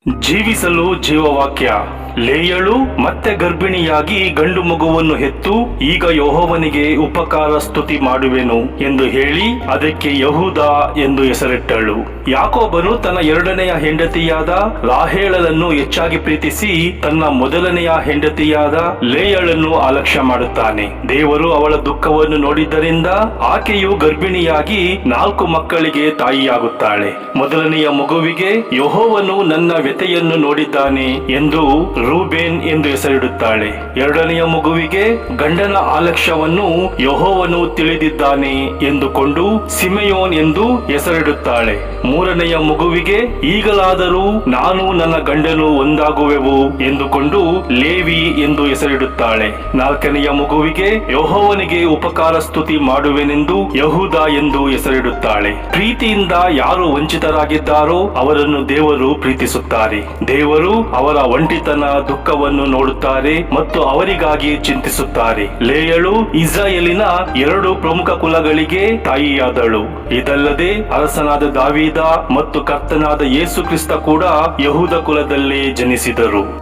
ಜೀವಿಸಲು ಜೀವವಾಕ್ಯ. ಲೇಯಳು ಮತ್ತೆ ಗರ್ಭಿಣಿಯಾಗಿ ಗಂಡು ಮಗುವನ್ನು ಹೆತ್ತು ಈಗ ಯೆಹೋವನಿಗೆ ಉಪಕಾರ ಸ್ತುತಿ ಮಾಡುವೆನು ಎಂದು ಹೇಳಿ ಅದಕ್ಕೆ ಯಹೂದ ಎಂದು ಹೆಸರಿಟ್ಟಳು. ಯಾಕೋಬನು ತನ್ನ ಎರಡನೆಯ ಹೆಂಡತಿಯಾದ ರಾಹೇಲಳನ್ನು ಹೆಚ್ಚಾಗಿ ಪ್ರೀತಿಸಿ ತನ್ನ ಮೊದಲನೆಯ ಹೆಂಡತಿಯಾದ ಲೇಯಳನ್ನು ಅಲಕ್ಷ್ಯ ಮಾಡುತ್ತಾನೆ. ದೇವರು ಅವಳ ದುಃಖವನ್ನು ನೋಡಿದ್ದರಿಂದ ಆಕೆಯು ಗರ್ಭಿಣಿಯಾಗಿ 4 ಮಕ್ಕಳಿಗೆ ತಾಯಿಯಾಗುತ್ತಾಳೆ. ಮೊದಲನೆಯ ಮಗುವಿಗೆ ಯೆಹೋವನು ನನ್ನ ವ್ಯಥೆಯನ್ನು ನೋಡಿದ್ದಾನೆ ಎಂದು ರೂಬೇನ್ ಎಂದು ಹೆಸರಿಡುತ್ತಾಳೆ. ಎರಡನೆಯ ಮಗುವಿಗೆ ಗಂಡನ ಅಲಕ್ಷ್ಯವನ್ನು ಯೆಹೋವನು ತಿಳಿದಿದ್ದಾನೆ ಎಂದುಕೊಂಡು ಸಿಮೆಯೋನ್ ಎಂದು ಹೆಸರಿಡುತ್ತಾಳೆ. ಮೂರನೆಯ ಮಗುವಿಗೆ ಈಗಲಾದರೂ ನಾನು ನನ್ನ ಗಂಡನು ಒಂದಾಗುವೆವು ಎಂದುಕೊಂಡು ಲೇವಿ ಎಂದು ಹೆಸರಿಡುತ್ತಾಳೆ. ನಾಲ್ಕನೆಯ ಮಗುವಿಗೆ ಯೆಹೋವನಿಗೆ ಉಪಕಾರ ಸ್ತುತಿ ಮಾಡುವೆನೆಂದು ಯಹೂದ ಎಂದು ಹೆಸರಿಡುತ್ತಾಳೆ. ಪ್ರೀತಿಯಿಂದ ಯಾರು ವಂಚಿತರಾಗಿದ್ದಾರೋ ಅವರನ್ನು ದೇವರು ಪ್ರೀತಿಸುತ್ತಾರೆ. ದೇವರು ಅವರ ಒಂಟಿತನ ದುಃಖವನ್ನು ನೋಡುತ್ತಾರೆ ಮತ್ತು ಅವರಿಗಾಗಿ ಚಿಂತಿಸುತ್ತಾರೆ. ಲೇಯಳು ಇಸ್ರಾಯೇಲಿನ 2 ಪ್ರಮುಖ ಕುಲಗಳಿಗೆ ತಾಯಿಯಾದಳು. ಇದಲ್ಲದೆ ಅರಸನಾದ ದಾವೀದ ಮತ್ತು ಕರ್ತನಾದ ಯೇಸು ಕ್ರಿಸ್ತ ಕೂಡ ಯಹೂದ ಕುಲದಲ್ಲೇ ಜನಿಸಿದರು.